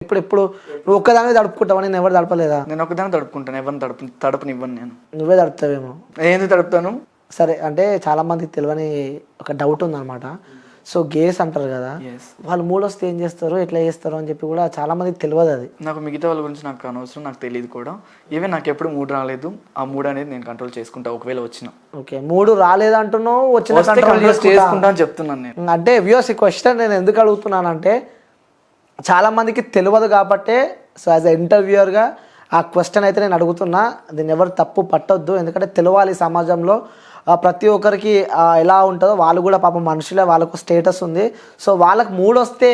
ఇప్పుడు నువ్వు ఒక్కదానివే తడుపుకుంటావా? నేను ఎవరు తడపలేదా? నేను ఒకదాన్ని తడుపుకుంటాను, ఎవరిని తడపనివ్వను నేను. నువ్వే తడుపుతావేమో. ఏంది తడుపుతాను? సరే, అంటే చాలా మందికి తెలియని ఒక డౌట్ ఉందన్నమాట. సో గేస్ అంటారు కదా, వాళ్ళు మూడొస్తే ఏం చేస్తారు, ఎట్లా చేస్తారు అని చెప్పి కూడా చాలా మందికి తెలియదు. అది నాకు మిగతా వాళ్ళ గురించి నాకు అనవసరం, నాకు తెలియదు కూడా. ఈవెన్ నాకు ఎప్పుడు మూడు రాలేదు, ఆ మూడు అనేది నేను కంట్రోల్ చేసుకుంటా ఒకవేళ వచ్చిన. ఓకే, మూడు రాలేదంటున్నావు, వచ్చిన కంట్రోల్ చేసుకుంటా అని చెప్తున్నాను నేను. అంటే వ్యూస్ ఈ క్వశ్చన్ నేను ఎందుకు అడుగుతున్నానంటే చాలా మందికి తెలియదు కాబట్టి, సో యాజ్ ఎ ఇంటర్వ్యూయర్గా ఆ క్వశ్చన్ అయితే నేను అడుగుతున్నా. దీన్ని ఎవరు తప్పు పట్టొద్దు, ఎందుకంటే తెలియాలి సమాజంలో ప్రతి ఒక్కరికి ఎలా ఉంటుందో. వాళ్ళు కూడా పాపం మనుషులే, వాళ్ళకు స్టేటస్ ఉంది. సో వాళ్ళకి మూడు వస్తే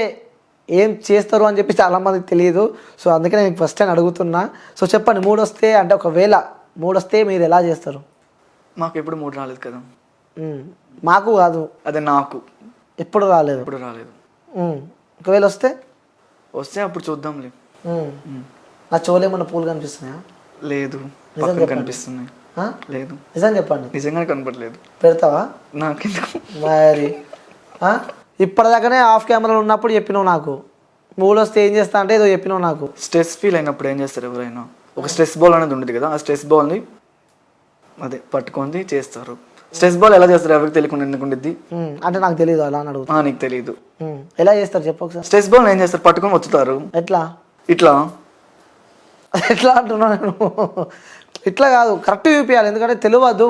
ఏం చేస్తారు అని చెప్పి చాలామందికి తెలియదు. సో అందుకే నేను ఫస్ట్ టైం అడుగుతున్నా. సో చెప్పండి, మూడు వస్తే అంటే ఒకవేళ మూడు వస్తే మీరు ఎలా చేస్తారు? మాకు ఎప్పుడు మూడు రాలేదు కదా. మాకు కాదు, అదే నాకు ఎప్పుడు రాలేదు. ఎప్పుడు రాలేదు. ఒకవేళ వస్తే అప్పుడు చూద్దాంలే. నా చెవులేమన్నా పూలు కనిపిస్తున్నాయా? లేదు, కనిపిస్తున్నాయి. లేదు, నిజం చెప్పండి. నిజంగానే కనపడలేదు. పెడతావా? నాకు మరి ఇప్పటిదాకానే ఆఫ్ కెమెరాలో ఉన్నప్పుడు చెప్పినావు నాకు. మూడు వస్తే ఏం చేస్తా అంటే ఏదో చెప్పినావు నాకు. స్ట్రెస్ ఫీల్ అయినప్పుడు ఏం చేస్తారు ఎవరైనా? ఒక స్ట్రెస్ బాల్ అనేది ఉండదు కదా, ఆ స్ట్రెస్ బాల్ని అదే పట్టుకొని చేస్తారు. స్ట్రెస్ బాల్ ఎలా చేస్తారు ఎవరికి తెలియకుండా ఎందుకు ఉండిద్ది? అంటే నాకు తెలియదు, అలా అని అడుగుతా. నీకు తెలియదు ఎలా చేస్తారు చెప్పు ఒకసారి. స్ట్రెస్ బాల్ ఏం చేస్తారు? పట్టుకొని వచ్చుతారు. ఎట్లా? ఇట్లా. ఎట్లా అంటున్నా నేను? ఇట్లా కాదు, కరెక్ట్ చూపించాలి, ఎందుకంటే తెలియదు.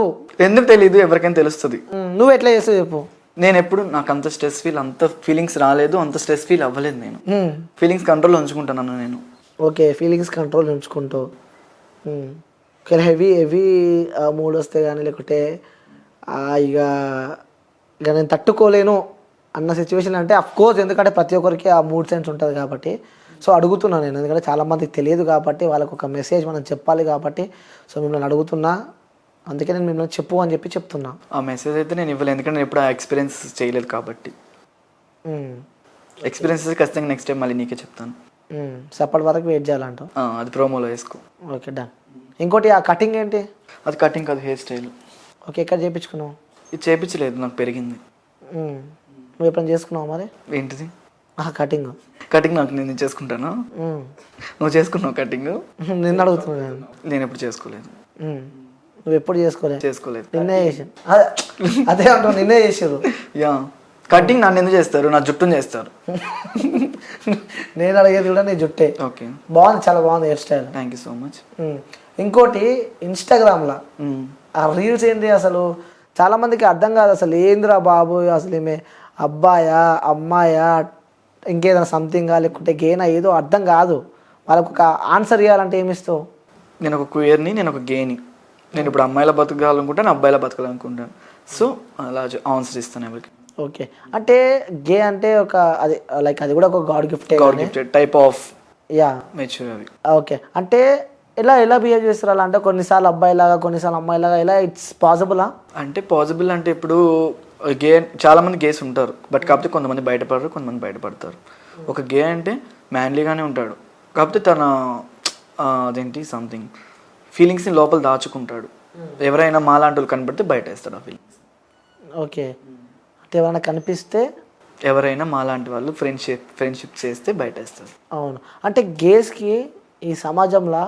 ఎందుకు తెలియదు? ఎవరికైనా తెలుస్తుంది. నువ్వు ఎట్లా చేస్తావు చెప్పు. నేను ఎప్పుడు నాకు అంత స్ట్రెస్ ఫీల్, అంత ఫీలింగ్స్ రాలేదు, అంత స్ట్రెస్ ఫీల్ అవ్వలేదు. నేను ఫీలింగ్స్ కంట్రోల్లో ఉంచుకుంటాను నేను. ఓకే, ఫీలింగ్స్ కంట్రోల్ ఉంచుకుంటావు. హెవీ మూడ్ వస్తే కానీ, లేకుంటే ఇక నేను తట్టుకోలేను అన్న సిచ్యువేషన్ అంటే అఫ్కోర్స్, ఎందుకంటే ప్రతి ఒక్కరికి ఆ మూడ్ సెన్స్ ఉంటుంది కాబట్టి. సో అడుగుతున్నాను నేను, ఎందుకంటే చాలామందికి తెలియదు కాబట్టి, వాళ్ళకు ఒక మెసేజ్ మనం చెప్పాలి కాబట్టి. సో మిమ్మల్ని అడుగుతున్నా, అందుకే నేను మిమ్మల్ని చెప్పు అని చెప్పి చెప్తున్నా. ఆ మెసేజ్ అయితే నేను ఇవ్వలేదు, ఎందుకంటే నేను ఎప్పుడు ఆ ఎక్స్పీరియన్స్ చేయలేదు కాబట్టి. ఎక్స్పీరియన్సెస్ ఖచ్చితంగా నెక్స్ట్ టైం మళ్ళీ నీకే చెప్తాను. సో అప్పటి వరకు వెయిట్ చేయాలంటావు? అది ప్రోమోలో వేసుకో. Okay, done. ఇంకోటి ఆ కటింగ్ ఏంటి? అది కటింగ్ కాదు, హెయిర్ స్టైల్. ఓకే, ఎక్కడ చేయించుకున్నావు? ఇది చేయించలేదు, నాకు పెరిగింది. నువ్వు ఎప్పుడైనా చేసుకున్నావు మరి? ఏంటిది? కటింగ్. కటింగ్ నాకు నేను చేసుకుంటాను. నువ్వు చేసుకున్నావు కటింగ్? నిన్ను అడుగుతున్నాను. నేను ఎప్పుడు చేసుకోలేదు. నువ్వు ఎప్పుడు చేసుకోలేదు? నిన్నే చేసాను. అదే అంటావు, నిన్నే చేసారు. యా, కటింగ్ నన్ను ఎందుకు చేస్తారు? నా జుట్టుని చేస్తారు. నేను అడిగేది కూడా నీ జుట్టే. ఓకే, బాగుంది, చాలా బాగుంది hair style. Thank you so much. ఇంకోటి ఇన్స్టాగ్రామ్లో ఆ రీల్స్ ఏంటి అసలు చాలా మందికి అర్థం కాదు. అసలు ఏందిరా బాబు, అసలు ఏమే అబ్బాయా అమ్మాయా ఇంకేదైనా సంథింగా లేకుంటే గేనా, ఏదో అర్థం కాదు. వాళ్ళకు ఒక ఆన్సర్ ఇవ్వాలంటే ఏమిస్తావు? నేను ఒక క్యూయర్ని, నేను ఒక గేని. నేను ఇప్పుడు అమ్మాయిల బతకాలనుకుంటాను, అబ్బాయిల బతకాలనుకుంటాను. సో అలా ఆన్సర్ ఇస్తాను ఎవరికి. ఓకే, అంటే గే అంటే ఒక అది లైక్ అది కూడా ఒక God gifted type of yeah mature అవి. ఓకే, అంటే ఎలా బిహేవ్ చేస్తారు అలా? అంటే కొన్నిసార్లు అబ్బాయిలాగా, కొన్నిసార్లు అమ్మాయిలాగా, ఎలా ఇట్స్ పాసిబులా? అంటే పాసిబుల్ అంటే ఇప్పుడు గే చాలా మంది గేస్ ఉంటారు, బట్ కాకపోతే కొంతమంది బయటపడరు, కొంతమంది బయటపడతారు. ఒక గే అంటే మ్యాన్లీగానే ఉంటాడు, కాకపోతే తన అదేంటి సంథింగ్ ఫీలింగ్స్ని లోపల దాచుకుంటాడు. ఎవరైనా మాలాంటి వాళ్ళు కనబడితే బయట వేస్తాడు ఆ ఫీలింగ్స్. ఓకే, అంటే ఎవరైనా కనిపిస్తే, ఎవరైనా మాలాంటి వాళ్ళు ఫ్రెండ్షిప్ చేస్తే బయట వేస్తారు. అవును, అంటే గేస్కి ఈ సమాజంలో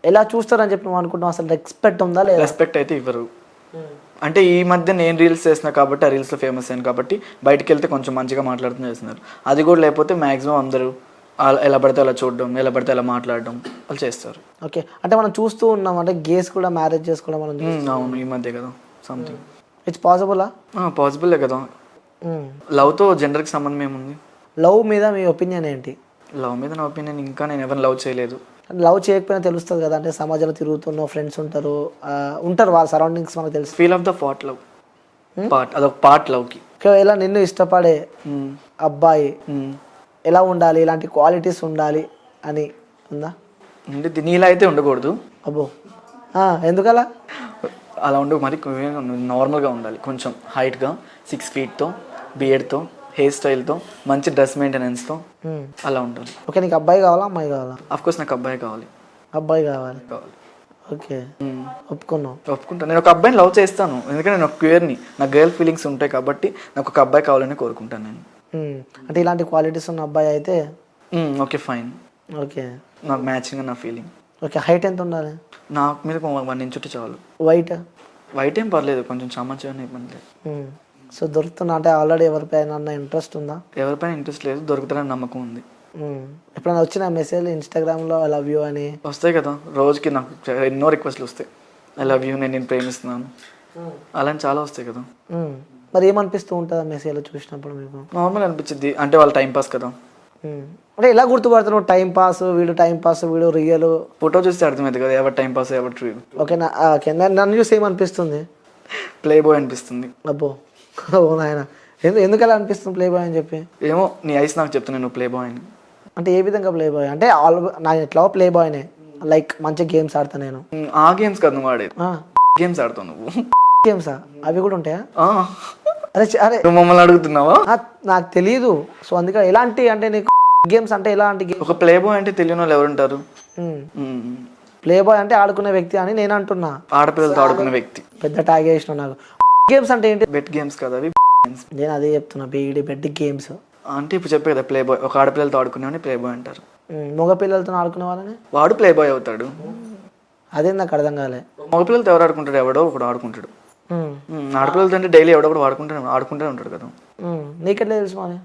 ఎలా చూస్తారని చెప్పి నువ్వు అనుకుంటున్నావు? అసలు రెస్పెక్ట్ ఉందా లేదా? రెస్పెక్ట్ అయితే ఇవ్వరు. అంటే ఈ మధ్య నేను రీల్స్ చేస్తున్నా కాబట్టి, ఆ రీల్స్లో ఫేమస్ అయ్యాను కాబట్టి బయటికి వెళ్తే కొంచెం మంచిగా మాట్లాడుతూ చేస్తున్నారు. అది కూడా లేకపోతే మ్యాక్సిమం అందరూ ఎలా పడితే అలా చూడడం, ఎలా పడితే అలా మాట్లాడడం వాళ్ళు చేస్తారు. ఓకే, అంటే మనం చూస్తూ ఉన్నాం, అంటే గేస్ కూడా మ్యారేజ్ చేసుకోవడం మనం. అవును, ఈ మధ్య కదా సంథింగ్. ఇట్స్ పాసిబులా? పాసిబులే కదా. లవ్తో జెండర్కి సంబంధం ఏముంది? లవ్ మీద మీ ఒపీనియన్ ఏంటి? లవ్ మీద నా ఒపీనియన్, ఇంకా నేను ఎవరిని లవ్ చేయలేదు. లవ్ చేయకపోయినా తెలుస్తుంది కదా, అంటే సమాజంలో తిరుగుతున్నావు, ఫ్రెండ్స్ ఉంటారు వాళ్ళ సరౌండింగ్స్ మనకు తెలుసు. Feel of the part love, అదొక పార్ట్ లవ్కి. ఇలా నిన్ను ఇష్టపడే అబ్బాయి ఎలా ఉండాలి, ఇలాంటి క్వాలిటీస్ ఉండాలి అని ఉందా? అంటే నీలా అయితే ఉండకూడదు. అబ్బో, ఎందుకలా? అలా ఉండవు, మరి నార్మల్గా ఉండాలి, కొంచెం హైట్గా, 6 feet, బియర్డ్తో, హెయిర్ స్టైల్తో, మంచి డ్రెస్ మెయింటెనెన్స్తో అలా ఉంటుంది. ఓకే, నీకు అబ్బాయి కావాలా అమ్మాయి కావాలా? అఫ్కోర్స్ నాకు అబ్బాయి కావాలి. అబ్బాయి కావాలి. ఓకే, ఒప్పుకుంటాను. నేను ఒక అబ్బాయిని లవ్ చేస్తాను, ఎందుకంటే నేను ఒక క్యూయర్ని, నా గర్ల్ ఫీలింగ్స్ ఉంటాయి కాబట్టి నాకు ఒక అబ్బాయి కావాలని కోరుకుంటాను నేను. అంటే ఇలాంటి క్వాలిటీస్ ఉన్న అబ్బాయి అయితే ఓకే ఫైన్. ఓకే నాకు మ్యాచింగ్ నా ఫీలింగ్. ఓకే హైట్ ఎంత ఉండాలి? నాకు మీద 1 ఇంచ్ ఉంటే చాలు. వైట్? వైట్ ఏం పర్లేదు, కొంచెం సమాచారం ఇబ్బంది లేదు. సో దొరుకుతున్నా అంటే ఆల్రెడీ ఎవరిపైన అన్న ఇంట్రెస్ట్ ఉందా? ఎవరిపైన ఇంట్రెస్ట్ లేదు, దొరుకుతారని నమ్మకం ఉంది. ఎప్పుడైనా వచ్చిన మెసేజ్ ఇన్స్టాగ్రామ్లో ఐ లవ్ యూ అని? వస్తాయి కదా, రోజుకి నాకు ఎన్నో రిక్వెస్ట్లు వస్తాయి. ఐ లవ్ యూ, నేను ప్రేమిస్తున్నాను, అలాంటి చాలా వస్తాయి కదా. మరి ఏమనిపిస్తూ ఉంటుంది ఆ మెసేజ్లో చూసినప్పుడు మీకు? నార్మల్ అనిపించింది, అంటే వాళ్ళ టైం పాస్ కదా. అంటే ఎలా గుర్తుపడుతున్నావు టైం పాస్ వీడు టైం పాస్ వీడు రియల్? ఫోటో చూస్తే అర్థమైంది కదా ఎవరు టైం పాస్ ఎవరు ట్రూ. ఓకేనా? ఓకే నన్ను చూసి ఏమనిపిస్తుంది? ప్లే బాయ్ అనిపిస్తుంది. అబ్బో ఓ నాయన, ఎందుకు అలా అనిపిస్తుంది ప్లే బాయ్ అని చెప్పి? ఏమో నీ ఐస్ నాకు చెప్తున్నాను నువ్వు ప్లే బాయ్ అని. అంటే ఏ విధంగా ప్లే బాయ్ అంటే? నా ఎట్లా ప్లే బాయ్నే, లైక్ మంచి గేమ్స్ ఆడతా నేను. ఆ గేమ్స్ కాదు నువ్వు ఆడేది, గేమ్స్ ఆడతావు నువ్వు. గేమ్సా? అవి కూడా ఉంటాయా? అరే అరే నువ్వు మమ్మల్ని అడుగుతున్నావా? నాకు తెలియదు. సో అందుకే ఎలాంటి అంటే నీకు గేమ్స్ అంటే ఎలాంటి గేమ్? ఒక ప్లే బాయ్ అంటే తెలియని వాళ్ళు ఎవరుంటారు? ప్లే బాయ్ అంటే ఆడుకునే వ్యక్తి అని నేను అంటున్నా. ఆడపిల్లలతో ఆడుకునే వ్యక్తి. పెద్ద ట్యాగ్ వేసిన నాకు. గేమ్స్ అంటే ఏంటి? బెట్ గేమ్స్ కదా అవి. నేను అదే చెప్తున్నా, బెడ్ గేమ్స్ అంటే ఇప్పుడు చెప్పే కదా ప్లే బాయ్, ఒక ఆడపిల్లలతో ఆడుకునేవాడిని ప్లే బాయ్ అంటారు. మగ పిల్లలతో ఆడుకునే వాళ్ళని వాడు ప్లే బాయ్ అవుతాడు. అదే నాకు అర్థం కాలే. మగపిల్లలతో ఎవరు ఆడుకుంటాడు? ఎవడో ఒకడు ఆడుకుంటాడు. ఆడపిల్లలతో అంటే డైలీ ఎవడో ఒకడు ఆడుకుంటూనే ఉంటాడు కదా. నీకెట్లా తెలుసు మరి?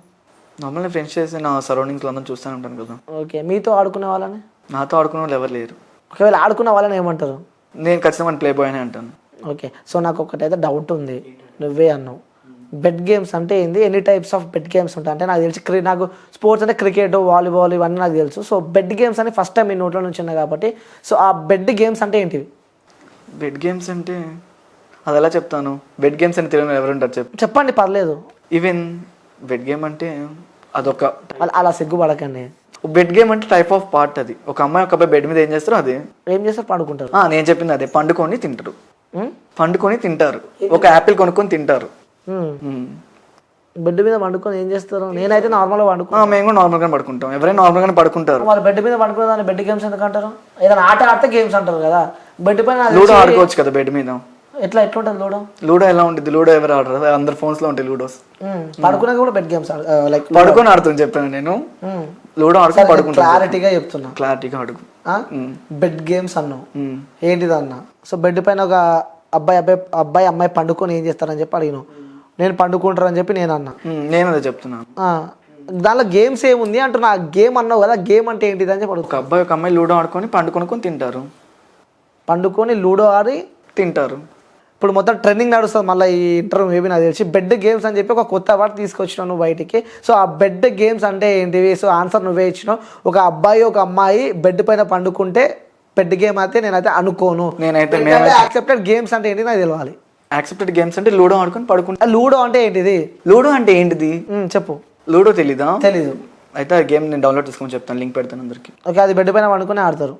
నార్మల్గా ఫ్రెండ్స్ చేసి నా సరౌండింగ్స్లో అందరూ చూస్తూనే ఉంటాను కదా. ఓకే మీతో ఆడుకునే వాళ్ళని? నాతో ఆడుకునే వాళ్ళు ఎవరు లేరు. ఒకవేళ ఆడుకున్న వాళ్ళని ఏమంటారు? నేను ఖచ్చితంగా ప్లే బాయ్ అని అంటాను. ఓకే సో నాకు ఒకటైతే డౌట్ ఉంది, నువ్వే అన్నావు బెట్ గేమ్స్ అంటే ఏంది, ఎన్ని టైప్స్ ఆఫ్ బెట్ గేమ్స్ ఉంటాయి అంటే నాకు తెలిసి నాకు స్పోర్ట్స్ అంటే క్రికెట్ వాలీబాల్ ఇవన్నీ నాకు తెలుసు. సో బెట్ గేమ్స్ అని ఫస్ట్ టైం మీ నోట్లో నుంచి ఉన్నాయి కాబట్టి సో ఆ బెట్ గేమ్స్ అంటే ఏంటివి? బెట్ గేమ్స్ అంటే అది ఎలా చెప్తాను? బెట్ గేమ్స్ అని తెలియని ఎవరుంటారు చెప్పండి పర్లేదు. ఈవెన్ బెట్ గేమ్ అంటే అదొక అలా సిగ్గుపడకండి. బెట్ గేమ్ అంటే టైప్ ఆఫ్ పార్ట్. అది ఒక అమ్మాయి ఒక అబ్బాయి బెడ్ మీద ఏం చేస్తారో అదే. ఏం చేస్తారు? పడుకుంటారు. నేను చెప్పింది అదే, పండుకొని తింటారు. ఒక యాపిల్ కొనుక్కొని తింటారు. బెడ్ మీద పండుకొని ఏం చేస్తారు? నేనైతే నార్మల్గా పండుకుంటాను. మేము కూడా నార్మల్గానే పడుకుంటాం, ఎవరైనా నార్మల్గానే పడుకుంటారు. మరి బెడ్ మీద పడుకునే దాన్ని బెడ్ గేమ్స్ ఎందుకు అంటారు? ఏదైనా ఆట ఆడితే గేమ్స్ అంటారు కదా. బెడ్ పైన లూడో ఆడుకోవచ్చు కదా బెడ్ మీద. ఎట్లుంటుంది లూడో? లూడో ఎలా ఉంటుంది? లూడో ఎవరు ఆడరు, అందరు ఫోన్స్ లో ఉంటాయి లూడోస్. పడుకునే కూడా బెడ్ గేమ్స్ లైక్ పడుకొని ఆడుతుంది చెప్పాను నేను. లూడో ఆడుకొని పడుకుంటా. క్లారిటీగా చెప్తున్నా, క్లారిటీగా అడుగు. బెడ్ గేమ్స్ అన్నావు, ఏంటిది అన్న? సో బెడ్ పైన ఒక అబ్బాయి అమ్మాయి పండుకొని ఏం చేస్తారని చెప్పి అడిగినావు. నేను పండుకుంటారని చెప్పి నేను అన్నా. నేను అదే చెప్తున్నాను. దానిలో గేమ్స్ ఏముంది అంటున్నా. గేమ్ అన్నావు కదా, గేమ్ అంటే ఏంటిది అని చెప్పి ఒక అబ్బాయి ఒక అమ్మాయి లూడో ఆడుకొని పండుకొని తింటారు. పండుకొని లూడో ఆడి తింటారు. ఇప్పుడు మొత్తం ట్రెండింగ్ నడుస్తుంది మళ్ళీ ఈ ఇంటర్వ్యూ మేబీ నాకు తెలిసి బెడ్ గేమ్స్ అని చెప్పి ఒక కొత్త వర్డ్ తీసుకొచ్చినావు నువ్వు బయటికి. సో ఆ బెడ్ గేమ్స్ అంటే ఏంటివి? సో ఆన్సర్ నువ్వే ఇచ్చినావు. ఒక అబ్బాయి ఒక అమ్మాయి బెడ్ పైన పండుకుంటే బెడ్ గేమ్ అయితే నేనైతే అనుకోను. నేనైతే యాక్సెప్టెడ్ గేమ్స్ అంటే ఏంటి నాకు తెలియాలి. యాక్సెప్టెడ్ గేమ్స్ అంటే లూడో ఆడుకొని పడుకుంటా. లూడో అంటే ఏంటిది? లూడో అంటే ఏంటిది చెప్పు. లూడో తెలీదా? తెలీదు. అయితే ఆ గేమ్ నేను డౌన్లోడ్ చేసుకొని చెప్తాను, లింక్ పెడతాను అందరికి. ఓకే అది బెడ్ పైన పండుకొని ఆడతారు.